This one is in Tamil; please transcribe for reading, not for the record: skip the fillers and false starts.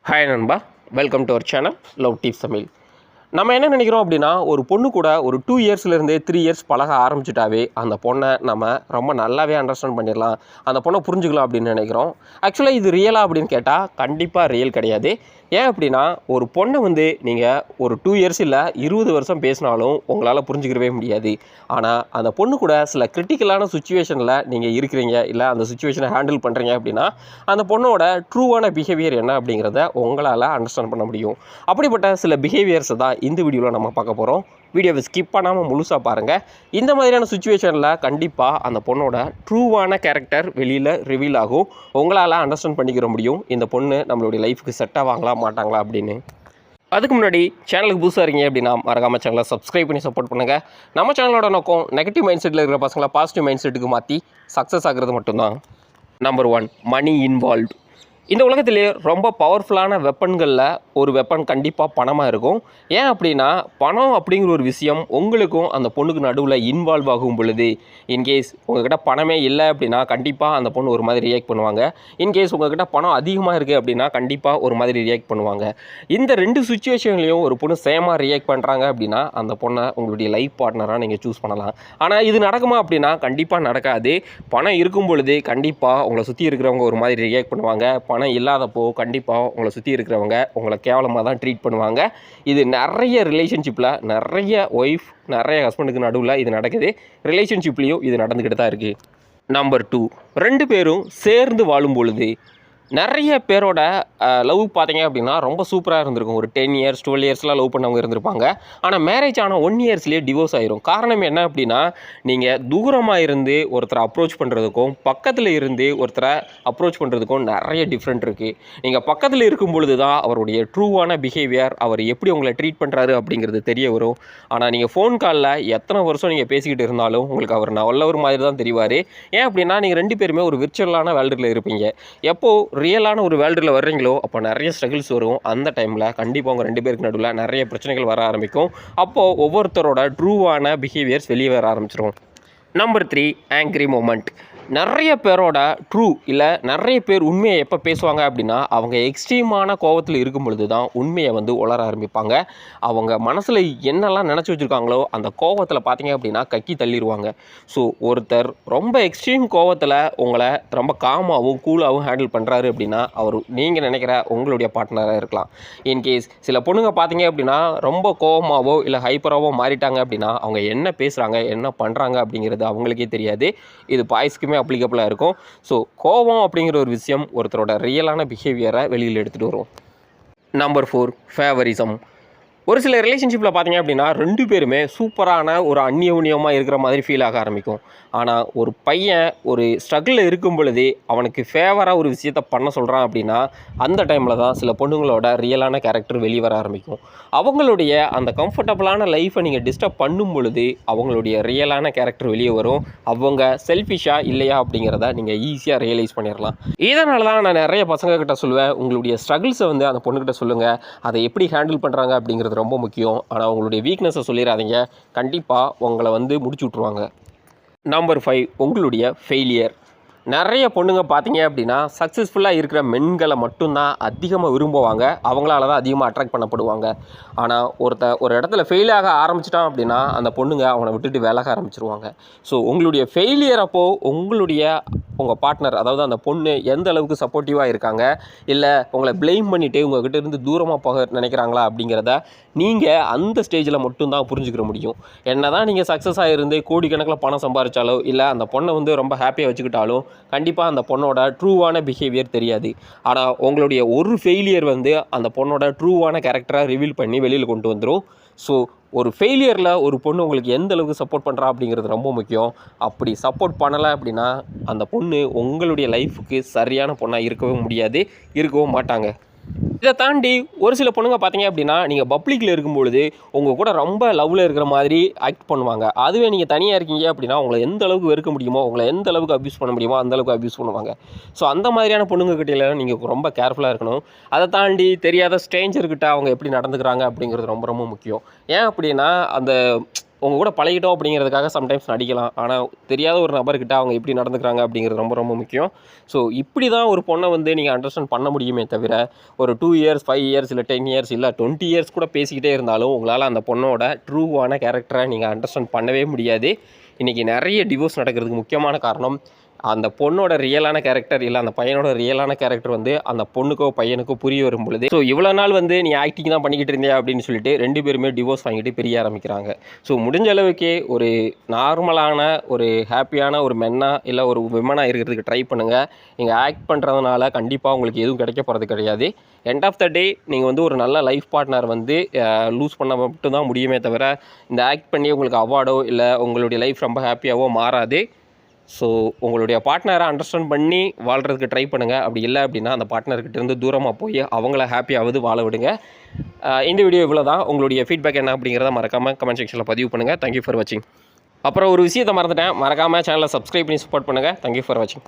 ஹாய் நண்பா, welcome to our channel love tips Tamil. நம்ம என்ன நினைக்கிறோம் அப்படின்னா, ஒரு பொண்ணு கூட ஒரு 2 இயர்ஸ்லேருந்தே 3 இயர்ஸ் பழக ஆரம்பிச்சிட்டாவே அந்த பொண்ணை நம்ம ரொம்ப நல்லாவே அண்டர்ஸ்டாண்ட் பண்ணிடலாம், அந்த பொண்ணை புரிஞ்சுக்கலாம் அப்படின்னு நினைக்கிறோம். ஆக்சுவலாக இது ரியலா அப்படின்னு கேட்டால் கண்டிப்பாக ரியல் கிடையாது. ஏன் அப்படின்னா, ஒரு பொண்ணை நீங்கள் ஒரு 2 இயர்ஸ் இல்லை 20 வருஷம் பேசினாலும் உங்களால் புரிஞ்சுக்கிறவே முடியாது. ஆனால் அந்த பொண்ணு கூட சில கிரிட்டிக்கலான சுச்சுவேஷனில் நீங்கள் இருக்கிறீங்க, இல்லை அந்த சுச்சுவேஷனை ஹேண்டில் பண்ணுறீங்க அப்படின்னா அந்த பொண்ணோட ட்ரூவான பிஹேவியர் என்ன அப்படிங்கிறத உங்களால் அண்டர்ஸ்டாண்ட் பண்ண முடியும். அப்படிப்பட்ட சில பிஹேவியர்ஸை தான் இந்த வீடியோவில் நம்ம பார்க்க போகிறோம். வீடியோவை ஸ்கிப் பண்ணாமல் முழுசாக பாருங்கள். இந்த மாதிரியான சுச்சுவேஷனில் கண்டிப்பாக அந்த பொண்ணோட ட்ரூவான கேரக்டர் வெளியில் ரிவீல் ஆகும். உங்களால் அண்டர்ஸ்டாண்ட் பண்ணிக்கிற முடியும் இந்த பொண்ணு நம்மளுடைய லைஃபுக்கு செட் ஆவாங்களா மாட்டாங்களா அப்படின்னு. அதுக்கு முன்னாடி சேனலுக்கு புதுசாக இருக்கீங்க அப்படின்னா மறக்காம சேனலை சப்ஸ்கிரைப் பண்ணி சப்போர்ட் பண்ணுங்கள். நம்ம சேனலோட நோக்கம் நெகட்டிவ் மைண்ட் செட்டில் இருக்கிற பசங்களை பாசிட்டிவ் மைண்ட் செட்டுக்கு மாற்றி சக்ஸஸ் ஆகிறது மட்டும்தான். நம்பர் 1, மணி இன்வால்வ்டு. இந்த உலகத்திலே ரொம்ப பவர்ஃபுல்லான வெப்பன்களில் ஒரு வெப்பன் கண்டிப்பாக பணமாக இருக்கும். ஏன் அப்படின்னா, பணம் அப்படிங்கிற ஒரு விஷயம் உங்களுக்கும் அந்த பொண்ணுக்கு நடுவில் இன்வால்வ் ஆகும் பொழுது, இன்கேஸ் உங்கள்கிட்ட பணமே இல்லை அப்படின்னா கண்டிப்பாக அந்த பொண்ணு ஒரு மாதிரி ரியாக்ட் பண்ணுவாங்க. இன்கேஸ் உங்கள்கிட்ட பணம் அதிகமாக இருக்குது அப்படின்னா கண்டிப்பாக ஒரு மாதிரி ரியாக்ட் பண்ணுவாங்க. இந்த 2 சுச்சுவேஷன்லேயும் ஒரு பொண்ணு சேமாக ரியாக்ட் பண்ணுறாங்க அப்படின்னா அந்த பொண்ணை உங்களுடைய லைஃப் பார்ட்னராக நீங்கள் சூஸ் பண்ணலாம். ஆனால் இது நடக்குமா அப்படின்னா கண்டிப்பாக நடக்காது. பணம் இருக்கும் பொழுது கண்டிப்பாக உங்களை சுற்றி இருக்கிறவங்க ஒரு மாதிரி ரியாக்ட் பண்ணுவாங்க. பணம் இல்லாதப்போ கண்டிப்பாக உங்களை சுற்றி இருக்கிறவங்க உங்களை கேவலமாக தான் ட்ரீட் பண்ணுவாங்க. இது நிறைய ரிலேஷன்ஷிப்பில் நிறைய ஒய்ஃப் நிறைய ஹஸ்பண்டுக்கு நடுவில் இது நடக்குது. ரிலேஷன்ஷிப்லேயும் இது நடந்துக்கிட்டு தான் இருக்குது. நம்பர் 2, 2 பேரும் சேர்ந்து வாழும் பொழுது நிறைய பேரோட லவ் பார்த்தீங்க அப்படின்னா ரொம்ப சூப்பராக இருந்திருக்கும். ஒரு 10 இயர்ஸ் 12 இயர்ஸ்லாம் லவ் பண்ணவங்க இருந்திருப்பாங்க. ஆனால் மேரேஜ் ஆனால் 1 இயர்ஸ்லேயே டிவோர்ஸ் ஆயிரும். காரணம் என்ன அப்படின்னா, நீங்கள் தூரமாக இருந்து ஒருத்தரை அப்ரோச் பண்ணுறதுக்கும் பக்கத்தில் இருந்து ஒருத்தரை அப்ரோச் பண்ணுறதுக்கும் நிறைய டிஃப்ரெண்ட் இருக்குது. நீங்கள் பக்கத்தில் இருக்கும் பொழுது தான் அவருடைய ட்ரூவான பிஹேவியர், அவர் எப்படி உங்களை ட்ரீட் பண்ணுறாரு அப்படிங்கிறது தெரிய வரும். ஆனால் நீங்கள் ஃபோன் காலில் எத்தனை வருஷம் நீங்கள் பேசிக்கிட்டு இருந்தாலும் உங்களுக்கு அவர் நல்லவர் மாதிரி தான் தெரிவார். ஏன் அப்படின்னா, நீங்கள் 2 பேருமே ஒரு விர்ச்சுவலான வேர்ல்டில் இருப்பீங்க. எப்போது ரியலான ஒரு வேர்ல்டில் வர்றீங்களோ அப்போ நிறைய ஸ்ட்ரகிள்ஸ் வரும். அந்த டைமில் கண்டிப்பாக உங்கள் 2 பேருக்கு நடுவில் நிறைய பிரச்சனைகள் வர ஆரம்பிக்கும். அப்போது ஒவ்வொருத்தரோட ட்ரூவான பிஹேவியர்ஸ் வெளியே வர ஆரம்பிச்சிடும். Number 3, angry moment. நிறைய பேரோட ட்ரூ இல்லை நிறைய பேர் உண்மையை எப்போ பேசுவாங்க அப்படின்னா, அவங்க எக்ஸ்ட்ரீமான கோபத்தில் இருக்கும் பொழுது தான் உண்மையை உளர ஆரம்பிப்பாங்க. அவங்க மனசில் என்னெல்லாம் நினச்சி வச்சுருக்காங்களோ அந்த கோபத்தில் பார்த்தீங்க அப்படின்னா கக்கி தள்ளிடுவாங்க. ஸோ ஒருத்தர் ரொம்ப எக்ஸ்ட்ரீம் கோபத்தில் உங்களை ரொம்ப காமாகவும் கூலாகவும் ஹேண்டில் பண்ணுறாரு அப்படின்னா அவர் நீங்கள் நினைக்கிற உங்களுடைய பார்ட்னராக இருக்கலாம். இன்கேஸ் சில பொண்ணுங்க பார்த்தீங்க அப்படின்னா ரொம்ப கோபமாகவோ இல்லை ஹைப்பராகவோ மாறிட்டாங்க அப்படின்னா அவங்க என்ன பேசுகிறாங்க என்ன பண்ணுறாங்க அப்படிங்கிறது அவங்களுக்கே தெரியாது. இது பாய்ஸ்க்குமே அப்ளிகபிளாக இருக்கும். ஸோ கோபம் அப்படிங்கிற ஒரு விஷயம் ஒருத்தரோட ரியலான பிஹேவியரை வெளியில் எடுத்துகிட்டு வரும். Number 4, favouritism. ஒரு சில ரிலேஷன்ஷிப்பில் பார்த்தீங்க அப்படின்னா 2 பேருமே சூப்பரான ஒரு அந்யோன்யமாக இருக்கிற மாதிரி ஃபீல் ஆக ஆரம்பிக்கும். ஆனால் ஒரு பையன் ஒரு ஸ்ட்ரகிளில் இருக்கும் பொழுதே அவனுக்கு ஃபேவராக ஒரு விஷயத்தை பண்ண சொல்கிறான் அப்படின்னா அந்த டைமில் தான் சில பொண்ணுங்களோட ரியலான கேரக்டர் வெளியே வர ஆரம்பிக்கும். அவங்களுடைய அந்த கம்ஃபர்டபுளான லைஃப்பை நீங்கள் டிஸ்டர்ப் பண்ணும் பொழுது அவங்களுடைய ரியலான கேரக்டர் வெளியே வரும். அவங்க செல்ஃபிஷாக இல்லையா அப்படிங்கிறத நீங்கள் ஈஸியாக ரியலைஸ் பண்ணிடலாம். இதனால தான் நான் நிறைய பசங்கக்கிட்ட சொல்லுவேன், உங்களுடைய ஸ்ட்ரகிள்ஸை அந்த பொண்ணுக்கிட்ட சொல்லுங்கள். அதை எப்படி ஹேண்டில் பண்ணுறாங்க அப்படிங்கிறது ரொம்ப முக்கியம். ஆனால் உங்களுடைய வீக்னஸை சொல்லிடாதீங்க, கண்டிப்பாக உங்களை முடிச்சு விட்ருவாங்க. நம்பர் 5, உங்களுடைய ஃபெயிலியர். நிறைய பொண்ணுங்க பார்த்தீங்க அப்படின்னா சக்ஸஸ்ஃபுல்லாக இருக்கிற மென்களை மட்டும்தான் அதிகமாக விரும்புவாங்க. அவங்களால தான் அதிகமாக அட்ராக்ட் பண்ணப்படுவாங்க. ஆனால் ஒரு இடத்துல ஃபெயில் ஆக ஆரம்பிச்சிட்டான் அப்படின்னா அந்த பொண்ணுங்க அவனை விட்டுட்டு விலக ஆரம்பிச்சிருவாங்க. ஸோ உங்களுடைய ஃபெயிலியர் அப்போது உங்கள் பார்ட்னர், அதாவது அந்த பொண்ணு எந்த அளவுக்கு சப்போர்ட்டிவாக இருக்காங்க, இல்லை உங்களை ப்ளேம் பண்ணிவிட்டு உங்கள்கிட்ட இருந்து தூரமாக போக நினைக்கிறாங்களா அப்படிங்கிறத நீங்கள் அந்த ஸ்டேஜில் மட்டும்தான் புரிஞ்சுக்கிற முடியும். என்ன தான் நீங்கள் சக்ஸஸாக இருந்து கோடிக்கணக்கில் பணம் சம்பாதிச்சாலோ இல்லை அந்த பொண்ணை ரொம்ப ஹாப்பியாக வச்சுக்கிட்டாலும் கண்டிப்பாக அந்த பொண்ணோட ட்ரூவான பிஹேவியர் தெரியாது. ஆனால் உங்களுடைய ஒரு ஃபெயிலியர் அந்த பொண்ணோட ட்ரூவான கேரக்டரை ரிவீல் பண்ணி வெளியில் கொண்டு வந்துடும். ஸோ ஒரு ஃபெயிலியரில் ஒரு பொண்ணு உங்களுக்கு எந்த அளவுக்கு சப்போர்ட் பண்ணுறா அப்படிங்கிறது ரொம்ப முக்கியம். அப்படி சப்போர்ட் பண்ணலை அப்படின்னா அந்த பொண்ணு உங்களுடைய லைஃபுக்கு சரியான பொண்ணாக இருக்கவும் மாட்டாங்க. இதை தாண்டி ஒரு சில பொண்ணுங்க பார்த்தீங்க அப்படின்னா நீங்கள் பப்ளிக்கில் இருக்கும்பொழுது உங்கள் கூட ரொம்ப லவ்வில் இருக்கிற மாதிரி ஆக்ட் பண்ணுவாங்க. அதுவே நீங்கள் தனியாக இருக்கீங்க அப்படின்னா உங்களை எந்த அளவுக்கு வெறுக்க முடியுமோ, உங்களை எந்த அளவுக்கு அப்யூஸ் பண்ண முடியுமோ அந்த அளவுக்கு அப்யூஸ் பண்ணுவாங்க. ஸோ அந்த மாதிரியான பொண்ணுங்கக்கிட்ட நீங்கள் ரொம்ப கேர்ஃபுல்லாக இருக்கணும். அதை தாண்டி தெரியாத ஸ்ட்ரேஞ்சர்கிட்ட அவங்க எப்படி நடந்துக்கிறாங்க அப்படிங்கிறது ரொம்ப ரொம்ப முக்கியம். ஏன் அப்படின்னா அந்த உங்கள் கூட பழகிட்டோம் அப்படிங்கிறதுக்காக சம்டைம்ஸ் நடிக்கலாம். ஆனால் தெரியாத ஒரு நபர்கிட்ட அவங்க எப்படி நடந்துக்கிறாங்க அப்படிங்கிறது ரொம்ப ரொம்ப முக்கியம். ஸோ இப்படி தான் ஒரு பொண்ணை வந்து நீங்கள் அண்டர்ஸ்டாண்ட் பண்ண முடியுமே தவிர, ஒரு 2 இயர்ஸ் 5 இயர்ஸ் இல்லை 10 இயர்ஸ் இல்லை 20 இயர்ஸ் கூட பேசிக்கிட்டே இருந்தாலும் உங்களால் அந்த பொண்ணோட ட்ரூவான கேரக்டரை நீங்கள் அண்டர்ஸ்டாண்ட் பண்ணவே முடியாது. இன்றைக்கி நிறைய டிவோர்ஸ் நடக்கிறதுக்கு முக்கியமான காரணம் அந்த பொண்ணோட ரியலான கேரக்டர் இல்லை அந்த பையனோட ரியலான கேரக்டர் வந்து அந்த பொண்ணுக்கோ பையனுக்கோ புரிய வரும் பொழுது, ஸோ இவ்வளோ நாள் வந்து நீ ஆக்டிங் தான் பண்ணிக்கிட்டு இருந்தே அப்படின்னு சொல்லிட்டு 2 பேருமே டிவோர்ஸ் வாங்கிட்டு பிரிய ஆரம்பிக்கிறாங்க. ஸோ முடிஞ்ச அளவுக்கே ஒரு நார்மலான ஒரு ஹாப்பியான ஒரு மென்னா இல்லை ஒரு விமனாக இருக்கிறதுக்கு ட்ரை பண்ணுங்கள். நீங்கள் ஆக்ட் பண்ணுறதுனால கண்டிப்பாக உங்களுக்கு எதுவும் கிடைக்க போகிறது கிடையாது. எண்ட் ஆஃப் த டே நீங்கள் வந்து ஒரு நல்ல லைஃப் பார்ட்னர் வந்து லூஸ் பண்ண மட்டும் தான் முடியுமே தவிர, இந்த ஆக்ட் பண்ணி உங்களுக்கு அவார்டோ இல்லை உங்களுடைய லைஃப் ரொம்ப ஹாப்பியாகவோ மாறாது. ஸோ உங்களுடைய பார்ட்னரை அண்டர்ஸ்டாண்ட் பண்ணி வாழ்கிறதுக்கு ட்ரை பண்ணுங்கள். அப்படி இல்லை அப்படின்னா அந்த பார்ட்னர்கிட்டேருந்து தூரமாக போய் அவங்கள ஹாப்பியாவது வாழ விடுங்க. இந்த வீடியோ இவ்வளோ தான். உங்களுடைய ஃபீட்பேக் என்ன அப்படிங்கிறத மறக்காமல் கமெண்ட் செக்ஷனில் பதிவு பண்ணுங்கள். தேங்க்யூ ஃபார் வாட்சிங். அப்புறம் ஒரு விஷயத்தை மறந்துட்டேன், மறக்காமல் சேனலை சப்ஸ்கிரைப் பண்ணி சப்போர்ட் பண்ணுங்கள். தேங்க்யூ ஃபார் வாட்சிங்.